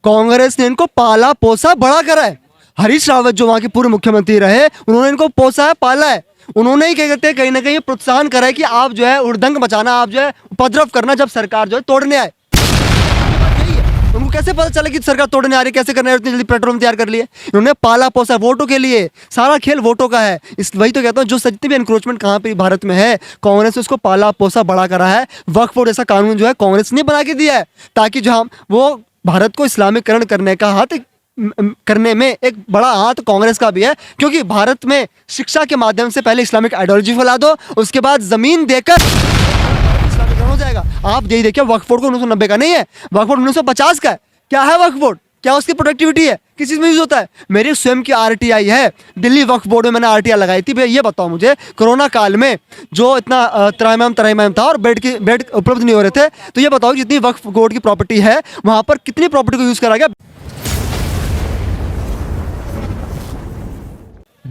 कांग्रेस ने इनको पाला पोसा बड़ा करा है। हरीश रावत जो वहां के पूर्व मुख्यमंत्री रहे, उन्होंने इनको पोसा है, पाला है। उन्होंने ही क्या कहते हैं, कहीं ना कहीं प्रोत्साहन करा है कि आप जो है उड़दंग मचाना, आप जो है उपद्रव करना जब सरकार जो है तोड़ने आए। उनको कैसे पता चला कि सरकार तोड़ने आ रही है, कैसे करना है, इतनी जल्दी पेट्रोल तैयार कर लिए। इन्होंने पाला पोसा वोटों के लिए, सारा खेल वोटों का है। इस वही तो कहता हूँ, जो जितनी भी एनक्रोचमेंट कहाँ पे भारत में है, कांग्रेस ने उसको पाला पोसा बड़ा करा है। वक्फ बोर्ड जैसा कानून जो है कांग्रेस ने बना के दिया है, ताकि जो हम वो भारत को इस्लामीकरण करने का हाथ करने में एक बड़ा हाथ कांग्रेस का भी है। क्योंकि भारत में शिक्षा के माध्यम से पहले इस्लामिक आइडियोलॉजी फैला दो, उसके बाद जमीन देकर इस्लामीकरण हो जाएगा। आप यही देखिए, वक्फ बोर्ड को 1990 का नहीं है, वक्फ बोर्ड 1950 का है। क्या है वक्फ बोर्ड? क्या उसकी प्रोडक्टिविटी है? किस चीज में यूज होता है? मेरी स्वयं की आरटीआई है, दिल्ली वक्फ बोर्ड में मैंने आरटीआई लगाई थी। भैया ये बताओ मुझे, कोरोना काल में जो इतना त्राहिमाम था और बेड उपलब्ध नहीं हो रहे थे, तो ये बताओ जितनी वक्फ बोर्ड की प्रॉपर्टी है, वहां पर कितनी प्रॉपर्टी को यूज करा गया?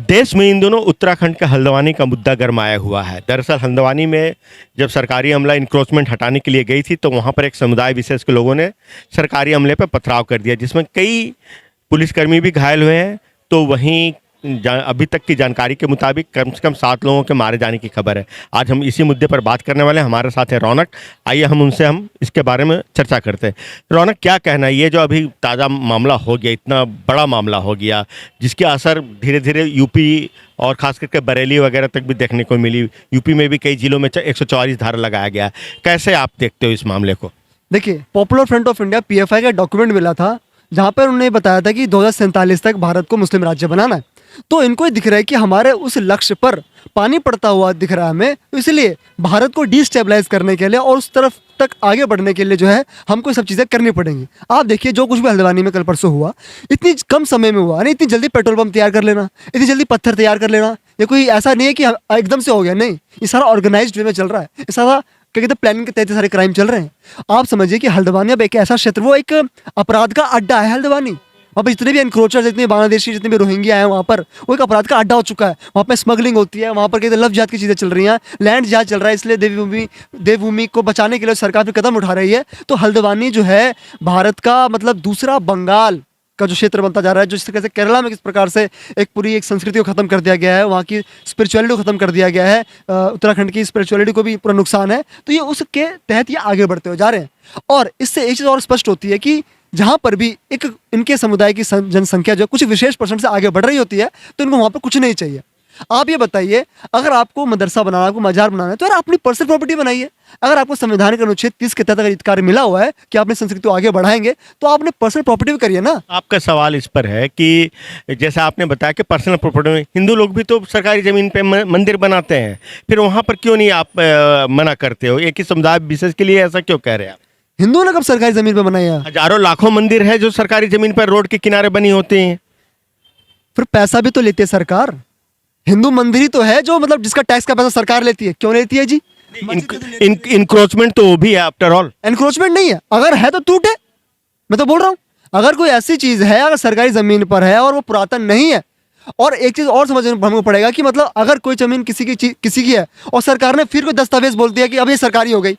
देश में इन दिनों उत्तराखंड के हल्द्वानी का मुद्दा गरमाया हुआ है। दरअसल हल्द्वानी में जब सरकारी अमला इंक्रोचमेंट हटाने के लिए गई थी, तो वहां पर एक समुदाय विशेष के लोगों ने सरकारी अमले पर पथराव कर दिया, जिसमें कई पुलिसकर्मी भी घायल हुए हैं। तो वहीं अभी तक की जानकारी के मुताबिक कम से कम 7 लोगों के मारे जाने की खबर है। आज हम इसी मुद्दे पर बात करने वाले हैं। हमारे साथ है रौनक। आइए हम इसके बारे में चर्चा करते हैं। रौनक, क्या कहना है, ये जो अभी ताज़ा मामला हो गया, इतना बड़ा मामला हो गया, जिसके असर धीरे धीरे यूपी और खास करके बरेली वगैरह तक भी देखने को मिली। यूपी में भी कई जिलों में 144 धारा लगाया गया। कैसे आप देखते हो इस मामले को? देखिए, popular front of India PFI का डॉक्यूमेंट मिला था, जहाँ पर उन्होंने बताया था कि 2047 तक भारत को मुस्लिम राज्य बनाना है। तो इनको ये दिख रहा है कि हमारे उस लक्ष्य पर पानी पड़ता हुआ दिख रहा है हमें, तो इसलिए भारत को डिस्टेबलाइज करने के लिए और उस तरफ तक आगे बढ़ने के लिए जो है हमको सब चीज़ें करनी पड़ेंगी। आप देखिए, जो कुछ भी हल्द्वानी में कल परसों हुआ, इतनी कम समय में हुआ। नहीं, इतनी जल्दी पेट्रोल पंप तैयार कर लेना, इतनी जल्दी पत्थर तैयार कर लेना, ये कोई ऐसा नहीं है कि एकदम से हो गया। नहीं, ये सारा ऑर्गेनाइज्ड वे में चल रहा है। ये सारा क्या कहते हैं, प्लानिंग के तहत सारे क्राइम चल रहे हैं। आप समझिए कि हल्द्वानी अब एक ऐसा क्षेत्र, वो एक अपराध का अड्डा है हल्द्वानी। वहाँ पर जितने भी एनक्रोचर्स, जितने बांग्लादेशी, जितने भी रोहिंग्या हैं, वहाँ पर वो एक अपराध का अड्डा हो चुका है। वहाँ पे स्मगलिंग होती है, वहाँ पर कहते हैं लव जिहाद की चीज़ें चल रही हैं, लैंड जिहाद चल रहा है। इसलिए देवभूमि को बचाने के लिए सरकार भी कदम उठा रही है। तो हल्द्वानी जो है भारत का मतलब दूसरा बंगाल का जो क्षेत्र बनता जा रहा है। जो जिस तरह से केरला में किस प्रकार से एक पूरी एक संस्कृति को ख़त्म कर दिया गया है, वहाँ की स्पिरिचुअलिटी को ख़त्म कर दिया गया है, उत्तराखंड की स्पिरिचुअलिटी को भी पूरा नुकसान है। तो ये उसके तहत ये आगे बढ़ते हुए जा रहे हैं। और इससे एक चीज़ और स्पष्ट होती है कि जहाँ पर भी एक इनके समुदाय की जनसंख्या जो कुछ विशेष % से आगे बढ़ रही होती है, तो इनको वहाँ पर कुछ नहीं चाहिए। आप ये बताइए, अगर आपको मदरसा बनाना, आपको मजार बनाना है, तो यार अपनी पर्सनल प्रॉपर्टी बनाइए। अगर आपको संविधान के अनुच्छेद 30 के तहत अगर अधिकार मिला हुआ है कि आपने संस्कृति को आगे बढ़ाएंगे, तो आपने पर्सनल प्रॉपर्टी भी करिए ना। आपका सवाल इस पर है कि जैसा आपने बताया कि पर्सनल प्रॉपर्टी में हिंदू लोग भी तो सरकारी ज़मीन पे मंदिर बनाते हैं, फिर वहाँ पर क्यों नहीं आप मना करते हो? एक ही समुदाय विशेष के लिए ऐसा क्यों कह रहे हैं आप? हिंदुओं ने कब सरकारी जमीन पर बनाया? हजारों लाखों मंदिर है जो सरकारी जमीन पर रोड के किनारे बनी होती हैं। फिर पैसा भी तो लेती है सरकार। हिंदू मंदिर ही तो है जो मतलब जिसका टैक्स का पैसा सरकार लेती है। क्यों लेती है जी? इंक्रोचमेंट तो वो भी है आफ्टर ऑल। एनक्रोचमेंट नहीं है, अगर है तो टूटे। मैं तो बोल रहा हूँ, अगर कोई ऐसी चीज है, अगर सरकारी जमीन पर है और वो पुरातन नहीं है, और एक चीज और समझने हमको पड़ेगा कि मतलब अगर कोई जमीन किसी की है और सरकार ने फिर कोई दस्तावेज बोल दिया कि अब ये सरकारी हो गई,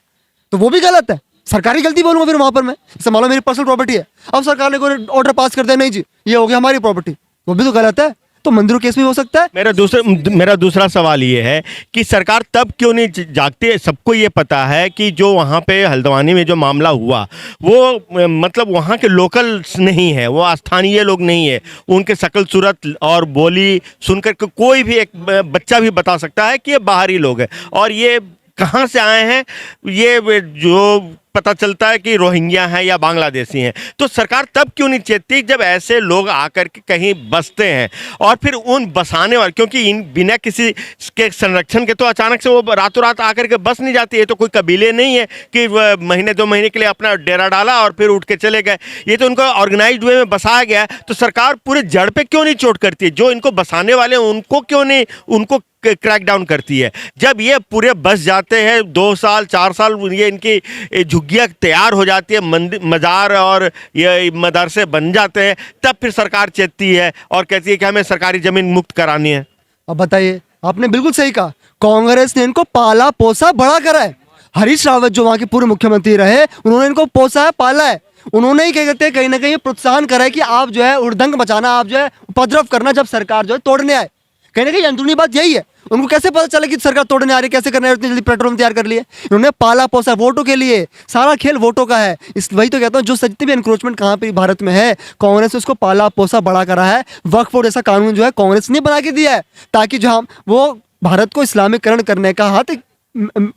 तो वो भी गलत है। सरकारी गलती बोलूंगा फिर वहां पर मैं, जैसे मान लो मेरी पर्सनल प्रॉपर्टी है, अब सरकार ने कोई ऑर्डर पास कर दिया, नहीं जी ये हो गया हमारी प्रॉपर्टी, वो भी तो गलत है। तो मंदिरों केस में हो सकता है। मेरा दूसरा सवाल ये है कि सरकार तब क्यों नहीं जागती है? सबको ये पता है कि जो वहाँ पे हल्द्वानी में जो मामला हुआ, वो मतलब वहाँ के लोकल्स नहीं है, वो स्थानीय लोग नहीं है। उनके शक्ल सूरत और बोली सुनकर के कोई भी एक बच्चा भी बता सकता है कि ये बाहरी लोग हैं। और ये कहाँ से आए हैं, ये जो पता चलता है कि रोहिंग्या हैं या बांग्लादेशी हैं। तो सरकार तब क्यों नहीं चेतती जब ऐसे लोग आकर के कहीं बसते हैं, और फिर उन बसाने वाले, क्योंकि इन बिना किसी के संरक्षण के तो अचानक से वो रातों रात आकर के बस नहीं जाती है। तो कोई कबीले नहीं है कि महीने 2 महीने के लिए अपना डेरा डाला और फिर उठ के चले गए। ये तो उनको ऑर्गेनाइज्ड वे में बसाया गया है। तो सरकार पूरे जड़ पे क्यों नहीं चोट करती है? जो इनको बसाने वाले हैं उनको क्यों नहीं उनको क्रैक डाउन करती है? जब ये पूरे बस जाते हैं 2 साल 4 साल, ये इनकी झुग्गियाँ तैयार हो जाती है, मंदिर मजार और ये मदरसे बन जाते हैं, तब फिर सरकार चेतती है और कहती है कि हमें सरकारी जमीन मुक्त करानी है। अब बताइए, आपने बिल्कुल सही कहा, कांग्रेस ने इनको पाला पोसा बड़ा करा है। हरीश रावत जो वहां के पूर्व मुख्यमंत्री रहे, उन्होंने इनको पोसा है, पाला है। उन्होंने ही क्या कहते हैं कहीं ना कहीं प्रोत्साहन करा है कि आप जो है उड़दंग मचाना, आप जो है उपद्रव करना जब सरकार जो है तोड़ने आए। कहीं ना कहीं अंदरूनी बात यही है। उनको कैसे पता चला कि सरकार तोड़ने आ रही है, कैसे करने आ रही है, इतनी जल्दी पेट्रोल तैयार कर लिए। इन्होंने पाला पोसा वोटों के लिए, सारा खेल वोटों का है। इस वही तो कहता हूँ, जो जितने भी एनक्रोचमेंट कहाँ पे भारत में है, कांग्रेस ने उसको पाला पोसा बड़ा करा है। वक्फ बोर्ड जैसा कानून जो है कांग्रेस ने बना के दिया है, ताकि जो हम वो भारत को इस्लामीकरण करने का हाथ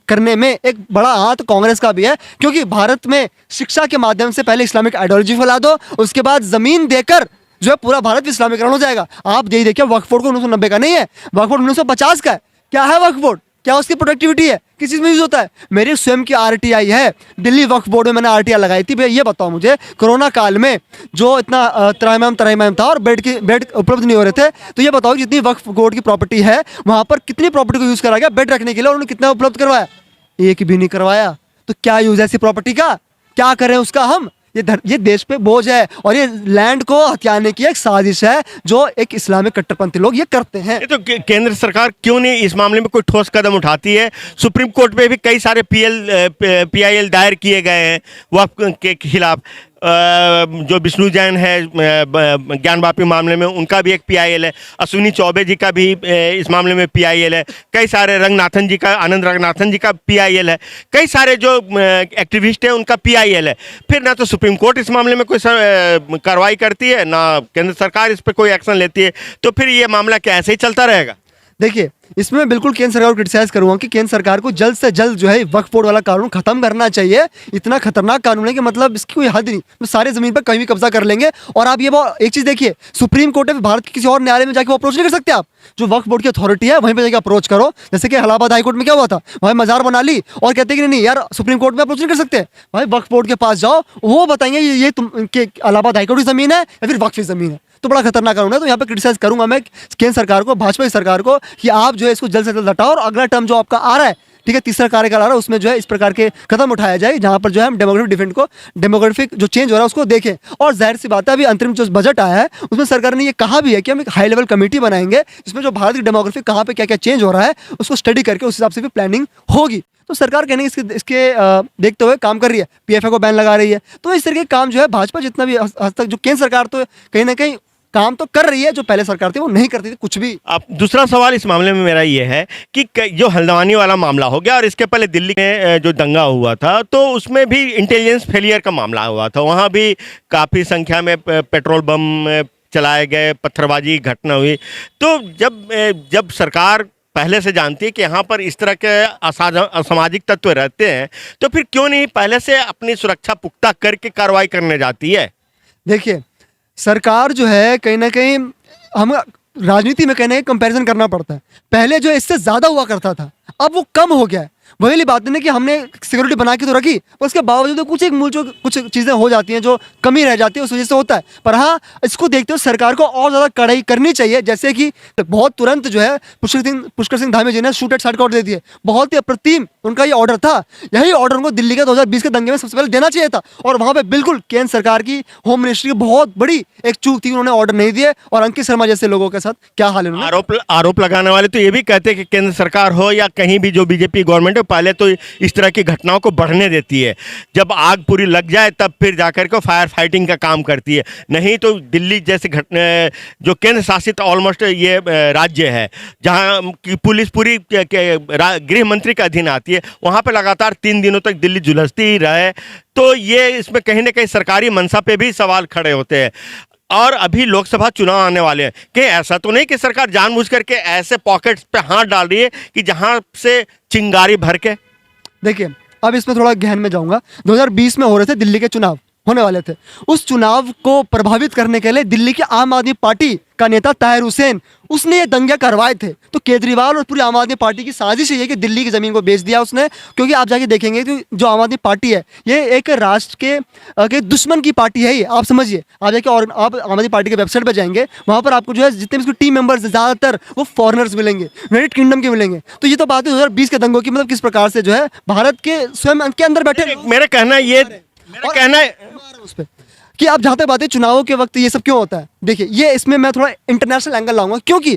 करने में एक बड़ा हाथ कांग्रेस का भी है। क्योंकि भारत में शिक्षा के माध्यम से पहले इस्लामिक आइडियोलॉजी फैला दो, उसके बाद जमीन देकर जो है पूरा भारत इस्लामीकरण हो जाएगा। आप यही देखिए, वक्फ बोर्ड को 1990 का नहीं है, वक्फ बोर्ड 1950 का है। क्या है वक्फ बोर्ड, क्या उसकी प्रोडक्टिविटी है, किस चीज़ में यूज होता है? मेरी स्वयं की आरटीआई है, दिल्ली वक्फ बोर्ड में मैंने आरटीआई लगाई थी। भैया ये बताओ मुझे, कोरोना काल में जो इतना त्राहिमाम था और बेड उपलब्ध नहीं हो रहे थे, तो ये बताओ जितनी वक्फ बोर्ड की प्रॉपर्टी है वहाँ पर कितनी प्रॉपर्टी को यूज़ करा गया बेड रखने के लिए, और उन्होंने कितना उपलब्ध करवाया? एक भी नहीं करवाया। तो क्या यूज है ऐसी प्रॉपर्टी का, क्या करें उसका हम? ये देश पे बोझ है, और ये लैंड को हथियाने की एक साजिश है जो एक इस्लामिक कट्टरपंथी लोग ये करते हैं। ये तो केंद्र सरकार क्यों नहीं इस मामले में कोई ठोस कदम उठाती है? सुप्रीम कोर्ट में भी कई सारे पीआईएल दायर किए गए हैं वक्फ के खिलाफ। जो विष्णु जैन है ज्ञान वापी मामले में, उनका भी एक पीआईएल है। अश्विनी चौबे जी का भी इस मामले में पीआईएल है। कई सारे रंगनाथन जी का, आनंद रंगनाथन जी का पीआईएल है। कई सारे जो एक्टिविस्ट हैं उनका पीआईएल है। फिर ना तो सुप्रीम कोर्ट इस मामले में कोई कार्रवाई करती है, ना केंद्र सरकार इस पर कोई एक्शन लेती है। तो फिर ये मामला क्या ऐसे ही चलता रहेगा? देखिए, इसमें मैं बिल्कुल केंद्र सरकार को क्रिटिसाइज करूंगा कि केंद्र सरकार को जल्द से जल्द जो है वक्फ बोर्ड वाला कानून खत्म करना चाहिए। इतना खतरनाक कानून है कि मतलब इसकी कोई हद नहीं, तो सारे जमीन पर कहीं भी कब्जा कर लेंगे। और आप ये एक चीज देखिए, सुप्रीम कोर्ट है, भारत के किसी और न्यायालय में जाके वो अप्रोच नहीं कर सकते। आप जो वक्फ बोर्ड की अथॉरिटी है वहीं पर जाकर अप्रोच करो। जैसे कि इलाहाबाद हाईकोर्ट में क्या हुआ था, वहाँ मजार बना ली और कहते कि नहीं यार सुप्रीम कोर्ट में अप्रोच नहीं कर सकते। भाई वक्फ बोर्ड के पास जाओ, वो बताएंगे ये तुम इलाहाबाद हाईकोर्ट की जमीन है या फिर वक्फ की जमीन है। तो बड़ा खतरनाक कानून है। तो यहाँ पे क्रिटिसाइज करूंगा मैं केंद्र सरकार को, भाजपा की सरकार को, कि आप जो है इसको जल्द से जल्द हटाओ और अगला टर्म जो आपका आ रहा है, ठीक है, तीसरा कार्यकाल आ रहा है, उसमें जो है इस प्रकार के कदम उठाया जाए जहां पर जो है हम डेमोग्राफिक जो चेंज हो रहा है उसको देखें। और जाहिर सी बात है, अभी अंतरिम जो बजट आया है उसमें सरकार ने ये कहा भी है कि हम एक हाई लेवल कमेटी बनाएंगे जिसमें जो भारत की डेमोग्राफी कहाँ पे क्या क्या चेंज हो रहा है उसको स्टडी करके उस हिसाब से भी प्लानिंग होगी। तो सरकार कहने इसके देखते हुए काम कर रही है, पीएफआई को बैन लगा रही है। तो इस तरह के काम जो है भाजपा जितना भी हद तक, जो केंद्र सरकार तो कहीं ना कहीं काम तो कर रही है, जो पहले सरकार थी वो नहीं करती थी कुछ भी। अब दूसरा सवाल इस मामले में मेरा ये है कि जो हल्द्वानी वाला मामला हो गया और इसके पहले दिल्ली में जो दंगा हुआ था, तो उसमें भी इंटेलिजेंस फेलियर का मामला हुआ था। वहाँ भी काफ़ी संख्या में पेट्रोल बम चलाए गए, पत्थरबाजी की घटना हुई। तो जब सरकार पहले से जानती है कि यहाँ पर इस तरह के असामाजिक तत्व रहते हैं, तो फिर क्यों नहीं पहले से अपनी सुरक्षा पुख्ता करके कार्रवाई करने जाती है? देखिए, सरकार जो है कहीं ना कहीं, हम राजनीति में कहीं ना कहीं कंपैरिजन करना पड़ता है। पहले जो इससे ज़्यादा हुआ करता था, अब वो कम हो गया है। वही वाली बात नहीं कि हमने सिक्योरिटी बना के तो रखी, पर उसके बावजूद तो कुछ चीज़ें हो जाती हैं जो कमी रह जाती है, उस वजह से होता है। पर हाँ, इसको देखते हुए सरकार को और ज़्यादा कड़ाई करनी चाहिए। जैसे कि बहुत तुरंत जो है पुष्कर सिंह धामी जी ने शूट एट साइट का ऑर्डर दे दिया। बहुत ही अप्रतिम उनका ये ऑर्डर था। यही ऑर्डर उनको दिल्ली के 2020 के दंगे में सबसे पहले देना चाहिए था। और वहाँ पर बिल्कुल केंद्र सरकार की, होम मिनिस्ट्री की बहुत बड़ी एक चूक थी, उन्होंने ऑर्डर नहीं दिए। और अंकित शर्मा जैसे लोगों के साथ क्या हाल है। आरोप लगाने वाले तो ये भी कहते हैं कि केंद्र सरकार हो या कहीं भी जो बीजेपी गवर्नमेंट है, पहले तो इस तरह की घटनाओं को बढ़ने देती है। जब आग पूरी लग जाए तब फिर जाकर के फायर फाइटिंग का काम करती है। नहीं तो दिल्ली जैसे जो केंद्र शासित ऑलमोस्ट ये राज्य है, जहां की पुलिस पूरी गृह मंत्री के अधीन आती है, वहां पर लगातार 3 दिनों तक दिल्ली झुलसती ही रहे। तो ये इसमें कहीं ना कहीं सरकारी मंशा पे भी सवाल खड़े होते हैं। और अभी लोकसभा चुनाव आने वाले हैं, कि ऐसा तो नहीं कि सरकार जानबूझ करके ऐसे पॉकेट्स पे हाथ डाल रही है कि जहां से चिंगारी भर के। देखिए, अब इसमें थोड़ा गहन में जाऊंगा। 2020 में हो रहे थे दिल्ली के चुनाव, होने वाले थे। उस चुनाव को प्रभावित करने के लिए दिल्ली की आम आदमी पार्टी का नेता ताहिर हुसैन, उसने ये दंगे करवाए थे। तो केजरीवाल और पूरी आम आदमी पार्टी की साजिश ये है कि दिल्ली की ज़मीन को बेच दिया उसने। क्योंकि आप जाके देखेंगे कि जो आम आदमी पार्टी है, ये एक राष्ट्र के दुश्मन की पार्टी है। ये आप समझिए, आप जाके और आप आम आदमी पार्टी के वेबसाइट पर जाएंगे, वहाँ पर आपको जो है जितने भी उसके टीम मेंबर्स ज़्यादातर वो फॉरेनर्स मिलेंगे, यूनाइटेड किंगडम के मिलेंगे। तो ये तो बात है 2020 के दंगों की, मतलब किस प्रकार से जो है भारत के स्वयं के अंदर बैठे। मेरा कहना है उस पर कि आप जहाँ तक बात है चुनावों के वक्त ये सब क्यों होता है। देखिए, ये इसमें मैं थोड़ा इंटरनेशनल एंगल लाऊंगा, क्योंकि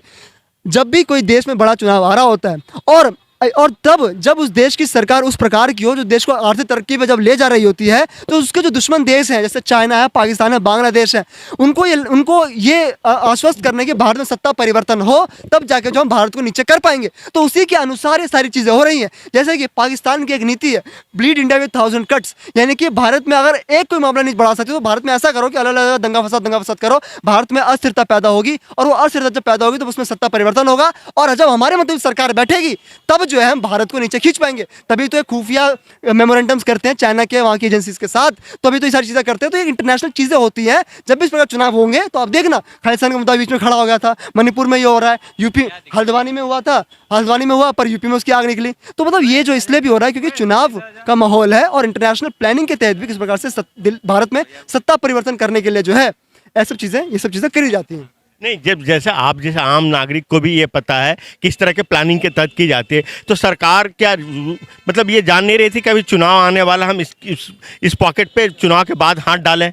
जब भी कोई देश में बड़ा चुनाव आ रहा होता है और और तब जब उस देश की सरकार उस प्रकार की हो जो देश को आर्थिक तरक्की पे जब ले जा रही होती है, तो उसके जो दुश्मन देश हैं जैसे चाइना है, पाकिस्तान है, बांग्लादेश है, उनको ये आश्वस्त करने के भारत में सत्ता परिवर्तन हो, तब जाके जो हम भारत को नीचे कर पाएंगे। तो उसी के अनुसार ये सारी चीज़ें हो रही हैं। जैसे कि पाकिस्तान की एक नीति है, ब्लीड इंडिया विद 1000 कट्स, यानी कि भारत में अगर एक कोई मामला नहीं बढ़ा सकते तो भारत में ऐसा करो कि अलग अलग दंगा फसाद करो, भारत में अस्थिरता पैदा होगी, और वो अस्थिरता जब पैदा होगी तो उसमें सत्ता परिवर्तन होगा, और जब हमारे मतलब सरकार बैठेगी तब जो है हम भारत को नीचे खींच पाएंगे। तभी तो ये खुफिया मेमोरेंडम्स करते हैं चाइना के वहाँ की एजेंसीज के साथ, तो अभी तो ये सारी चीज़ें करते हैं। तो ये इंटरनेशनल चीज़ें होती हैं। जब भी इस प्रकार चुनाव होंगे तो आप देखना, खालिस्तान का मुद्दा बीच में खड़ा हो गया था, मणिपुर में ये हो रहा है, यूपी हल्द्वानी में हुआ था, हल्द्वानी में हुआ पर यूपी में उसकी आग निकली। तो मतलब ये जो इसलिए भी हो रहा है क्योंकि चुनाव का माहौल है, और इंटरनेशनल प्लानिंग के तहत भी किस प्रकार से भारत में सत्ता परिवर्तन करने के लिए जो है ये सब चीज़ें करी जाती हैं। नहीं, जब जैसे आप जैसे आम नागरिक को भी ये पता है कि इस तरह के प्लानिंग के तहत की जाती है, तो सरकार क्या मतलब ये जान नहीं रही थी कि अभी चुनाव आने वाला, हम इस पॉकेट पे चुनाव के बाद हाथ डालें?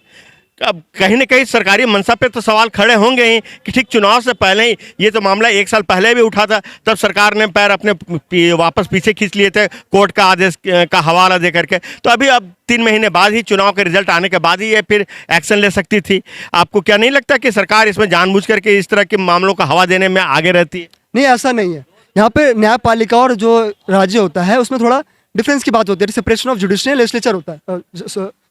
अब कहीं ना कहीं सरकारी मंशा पे तो सवाल खड़े होंगे ही कि ठीक चुनाव से पहले ही, ये तो मामला 1 साल पहले भी उठा था, तब सरकार ने पैर अपने वापस पीछे खींच लिए थे कोर्ट का आदेश का हवाला दे करके। तो अभी अब 3 महीने बाद ही, चुनाव के रिजल्ट आने के बाद ही ये फिर एक्शन ले सकती थी। आपको क्या नहीं लगता कि सरकार इसमें जानबूझ करके इस तरह के मामलों का हवा देने में आगे रहती है? नहीं, ऐसा नहीं है। यहाँ पे न्यायपालिका और जो राज्य होता है उसमें थोड़ा डिफरेंस की बात होती है। सेपरेशन ऑफ जुडिशियल लेजिस्लेचर होता है,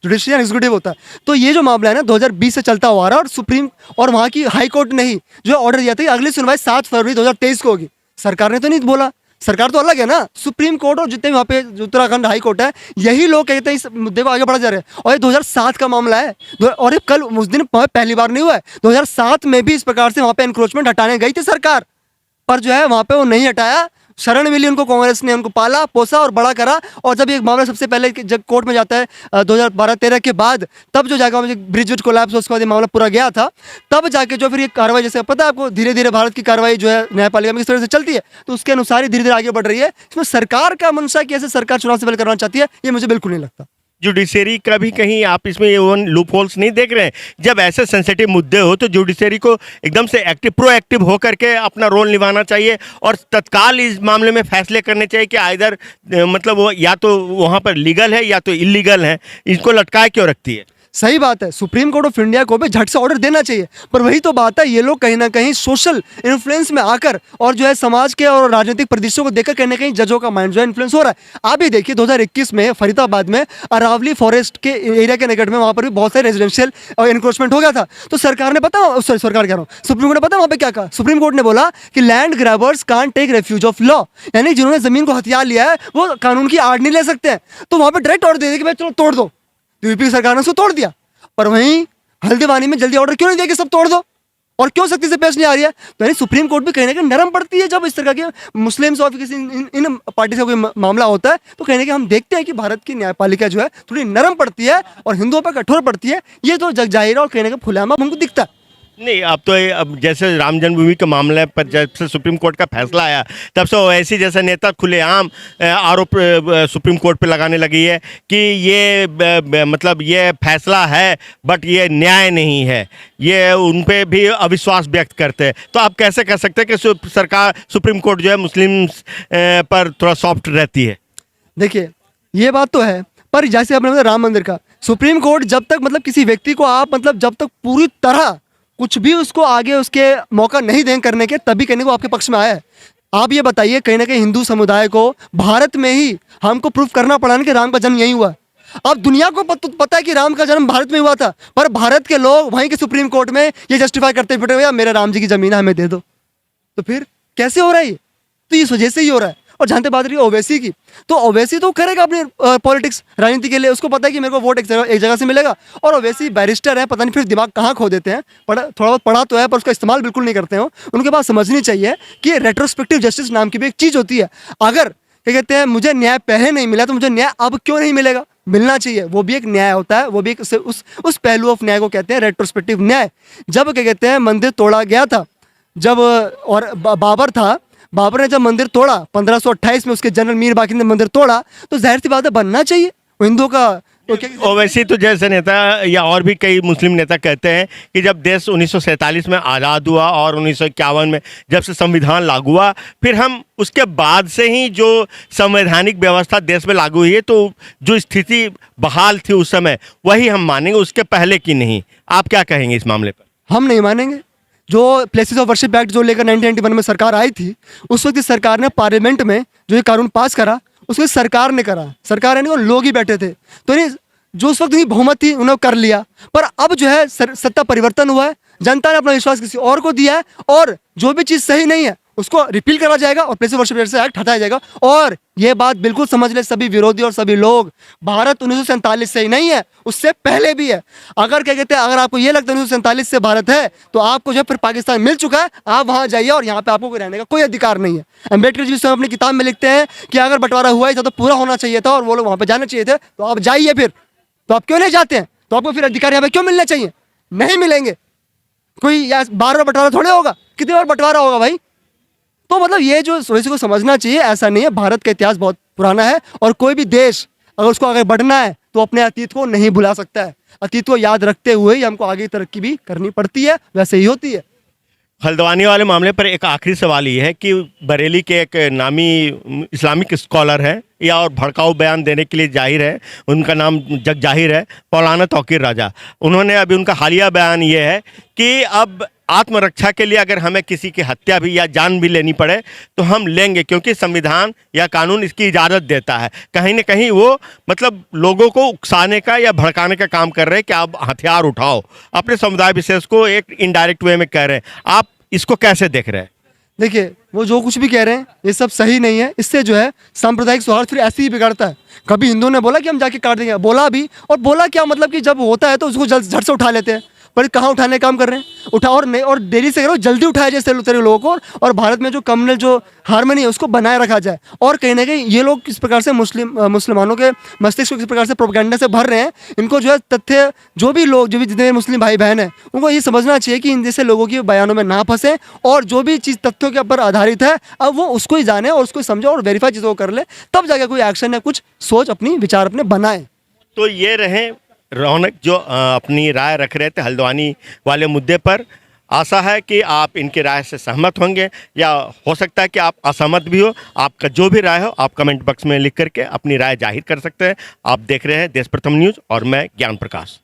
जुडिशियल एग्जीक्यूटिव होता है। तो ये जो मामला है ना 2020 से चलता हुआ रहा है, और सुप्रीम और वहाँ की हाई कोर्ट ने ही जो ऑर्डर दिया था कि अगली सुनवाई 7 फरवरी 2023 को होगी। सरकार ने तो नहीं बोला, सरकार तो अलग है ना। सुप्रीम कोर्ट और जितने भी वहाँ पे जो उत्तराखंड हाई कोर्ट है, यही लोग कहते हैं इस मुद्दे को आगे बढ़ा जा रहे हैं। और ये 2007 का मामला है, और ये कल उस दिन पहली बार नहीं हुआ है। 2007 में भी इस प्रकार से वहाँ पे एनक्रोचमेंट हटाने गई थी सरकार, पर जो है वहाँ पे वो नहीं हटाया। शरण मिली उनको, कांग्रेस ने उनको पाला पोसा और बड़ा करा। और जब ये मामला सबसे पहले जब कोर्ट में जाता है 2012-13 के बाद, तब जो जाकर ब्रिज कोलैप्स, उसके बाद ये मामला पूरा गया था, तब जाके जो फिर ये कार्रवाई, जैसे पता है आपको, धीरे धीरे भारत की कार्रवाई जो है न्यायपालिका में किस तरह से चलती है, तो उसके अनुसार ही धीरे धीरे आगे बढ़ रही है। इसमें सरकार का मंशा कि ऐसे सरकार चुनाव से पहले करना चाहती है, ये मुझे बिल्कुल नहीं लगता। जुडिशरी का भी कहीं आप इसमें ये लूप होल्स नहीं देख रहे हैं? जब ऐसे सेंसिटिव मुद्दे हो तो जुडिशरी को एकदम से प्रोएक्टिव होकर के अपना रोल निभाना चाहिए, और तत्काल इस मामले में फैसले करने चाहिए कि आइदर मतलब वो या तो वहाँ पर लीगल है या तो इलीगल है। इनको लटकाए क्यों रखती है? सही बात है, सुप्रीम कोर्ट ऑफ इंडिया को भी झट से ऑर्डर देना चाहिए, पर वही तो बात है, ये लोग कहीं ना कहीं सोशल इन्फ्लुएंस में आकर और जो है समाज के और राजनीतिक परिदृश्यों को देखकर कहीं ना कहीं जजों का माइंड जो है इन्फ्लुएंस हो रहा है। आप ही देखिए 2021 में फरीदाबाद में अरावली फॉरेस्ट के एरिया के निकट में वहाँ पर भी बहुत सारे रेजिडेंशियल एनक्रोचमेंट हो गया था। तो सरकार ने सरकार कह रहा हूँ, सुप्रीम कोर्ट ने पता वहाँ पे क्या कहा? सुप्रीम कोर्ट ने बोला कि land grabbers can't take refuge of law, यानी जिन्होंने जमीन को हथियार लिया है वो कानून की आड़ नहीं ले सकते हैं। तो वहाँ पे डायरेक्ट ऑर्डर दे दिया कि भाई चलो तोड़ दो। यूपी की सरकार ने उसको तोड़ दिया, पर वहीं हल्द्वानी में जल्दी ऑर्डर क्यों नहीं दिया कि सब तोड़ दो, और क्यों सख्ती से पेश नहीं आ रही है? तो यानी सुप्रीम कोर्ट भी कहीं ना कहीं नरम पड़ती है जब इस तरह के मुस्लिम्स और किसी इन पार्टी से कोई मामला होता है। तो कहीं ना कहीं हम देखते हैं कि भारत की न्यायपालिका जो है थोड़ी नरम पड़ती है और हिंदुओं पर कठोर पड़ती है। ये तो जग जाहिर है और कहीं ना कहीं खुलेआम हमको दिखता है। नहीं, अब जैसे राम जन्मभूमि के मामले पर जब से सुप्रीम कोर्ट का फैसला आया, तब से ओवैसी जैसे नेता खुलेआम आरोप सुप्रीम कोर्ट पे लगाने लगी है कि ये मतलब ये फैसला है बट ये न्याय नहीं है, ये उन पे भी अविश्वास व्यक्त करते हैं। तो आप कैसे कह सकते हैं कि सरकार सुप्रीम कोर्ट जो है मुस्लिम पर थोड़ा सॉफ्ट रहती है? देखिए, ये बात तो है, पर जैसे आपने बताया राम मंदिर का, सुप्रीम कोर्ट जब तक मतलब किसी व्यक्ति को आप मतलब जब तक पूरी तरह कुछ भी उसको आगे उसके मौका नहीं दें करने के, तभी कहने को आपके पक्ष में आया है। आप ये बताइए, कहीं ना कहीं हिंदू समुदाय को भारत में ही हमको प्रूफ करना पड़ा ना कि राम का जन्म यहीं हुआ। अब दुनिया को पता है कि राम का जन्म भारत में हुआ था, पर भारत के लोग वहीं के सुप्रीम कोर्ट में ये जस्टिफाई करते फिटे हुए मेरे राम जी की जमीन हमें दे दो। तो फिर कैसे हो रहा है ये? तो इस वजह से ही हो रहा है। और जहाँ तक बात रही है ओवैसी की, तो ओवैसी तो करेगा अपनी पॉलिटिक्स राजनीति के लिए, उसको पता है कि मेरे को वोट एक जगह से मिलेगा। और ओवैसी बैरिस्टर है, पता नहीं फिर दिमाग कहाँ खो देते हैं, थोड़ा बहुत पढ़ा तो है पर उसका इस्तेमाल बिल्कुल नहीं करते हो। उनके पास समझनी चाहिए कि रेट्रोस्पेक्टिव जस्टिस नाम की भी एक चीज़ होती है। अगर क्या कहते हैं मुझे न्याय पहले नहीं मिला तो मुझे न्याय अब क्यों नहीं मिलेगा? मिलना चाहिए, वो भी एक न्याय होता है, वो भी एक उस पहलू ऑफ न्याय को कहते हैं रेट्रोस्पेक्टिव न्याय। जब क्या कहते हैं मंदिर तोड़ा गया था, जब और बाबर ने जब मंदिर तोड़ा 1528 में, उसके जनरल मीर बाकी ने मंदिर तोड़ा, तो जाहिर सी बात है बनना चाहिए। हिंदुओं का तो क्या ओवैसी तो जैसे नेता या और भी कई मुस्लिम नेता कहते हैं कि जब देश 1947 में आज़ाद हुआ और 1951 में जब से संविधान लागू हुआ, फिर हम उसके बाद से ही जो संवैधानिक व्यवस्था देश में लागू हुई है, तो जो स्थिति बहाल थी उस समय वही हम मानेंगे, उसके पहले की नहीं। आप क्या कहेंगे इस मामले पर? हम नहीं मानेंगे। जो प्लेसेस ऑफ वर्शिप एक्ट जो लेकर 1991 में सरकार आई थी, उस वक्त इस सरकार ने पार्लियामेंट में जो ये कानून पास करा, उसको सरकार ने करा। सरकार यानी वो लोग ही बैठे थे, तो नहीं जो उस वक्त ही बहुमत थी उन्होंने कर लिया। पर अब जो है सत्ता परिवर्तन हुआ है, जनता ने अपना विश्वास किसी और को दिया है, और जो भी चीज़ सही नहीं है उसको रिपील करा जाएगा और प्लेसेस ऑफ वर्शिप से एक्ट हटाया जाएगा। और ये बात बिल्कुल समझ ले सभी विरोधी और सभी लोग, भारत 1947 से ही नहीं है, उससे पहले भी है। अगर क्या कहते हैं, अगर आपको ये लगता है 1947 से भारत है, तो आपको जो फिर पाकिस्तान मिल चुका है, आप वहां जाइए और यहाँ पे आपको कोई रहने का कोई अधिकार नहीं है। अम्बेडकर जी स्वयं अपनी किताब में लिखते हैं कि अगर बंटवारा हुआ ही था तो पूरा होना चाहिए था और वो लोग वहां पर जाना चाहिए थे, तो आप जाइए फिर। तो आप क्यों नहीं जाते हैं? तो आपको फिर अधिकार यहाँ पे क्यों मिलने चाहिए? नहीं मिलेंगे। कोई बार बार बंटवारा थोड़े होगा, कितनी बार बंटवारा होगा भाई? तो मतलब ये जो थोड़ी सी को समझना चाहिए, ऐसा नहीं है। भारत का इतिहास बहुत पुराना है और कोई भी देश अगर उसको आगे बढ़ना है तो अपने अतीत को नहीं भुला सकता है। अतीत को याद रखते हुए ही हमको आगे तरक्की भी करनी पड़ती है, वैसे ही होती है। हल्द्वानी वाले मामले पर एक आखिरी सवाल ये है कि बरेली के एक नामी इस्लामिक स्कॉलर है या और भड़काऊ बयान देने के लिए जाहिर है, उनका नाम जग जाहिर है, मौलाना तौकीर राजा। उन्होंने अभी उनका हालिया बयान ये है कि अब आत्मरक्षा के लिए अगर हमें किसी की हत्या भी या जान भी लेनी पड़े तो हम लेंगे, क्योंकि संविधान या कानून इसकी इजाज़त देता है। कहीं ना कहीं वो मतलब लोगों को उकसाने का या भड़काने का काम कर रहे हैं कि आप हथियार उठाओ, अपने समुदाय विशेष को एक इनडायरेक्ट वे में कह रहे हैं। आप इसको कैसे देख रहे हैं? देखिए, वो जो कुछ भी कह रहे हैं ये सब सही नहीं है। इससे जो है सांप्रदायिक सौहार्द फिर ऐसे ही बिगड़ता है। कभी हिंदुओं ने बोला कि हम जाके काट देंगे, बोला भी, और बोला क्या मतलब कि जब होता है तो उसको जल्द झट से उठा लेते हैं। पर कहाँ उठाने का काम कर रहे हैं? उठा और नहीं, और देरी से करो, जल्दी उठाया जाए सारे लोगों को, और भारत में जो कम्युनल जो हार्मनी है उसको बनाए रखा जाए। और कहीं ना कहीं ये लोग किस प्रकार से मुसलमानों के मस्तिष्क को किस प्रकार से प्रोपेगेंडा से भर रहे हैं, इनको जो है तथ्य, जो भी लोग, जो भी जितने मुस्लिम भाई बहन हैं, उनको ये समझना चाहिए कि इन जैसे लोगों के बयानों में ना फंसे, और जो भी चीज़ तथ्यों के ऊपर आधारित है अब वो उसको ही जाने और उसको समझे और वेरीफाई चीज़ों को कर ले, तब जाके कोई एक्शन या कुछ सोच अपनी विचार अपने बनाए। तो ये रहे रौनक जो अपनी राय रख रहे थे हल्द्वानी वाले मुद्दे पर। आशा है कि आप इनकी राय से सहमत होंगे, या हो सकता है कि आप असहमत भी हो। आपका जो भी राय हो आप कमेंट बॉक्स में लिख करके अपनी राय जाहिर कर सकते हैं। आप देख रहे हैं देश प्रथम न्यूज़ और मैं ज्ञान प्रकाश।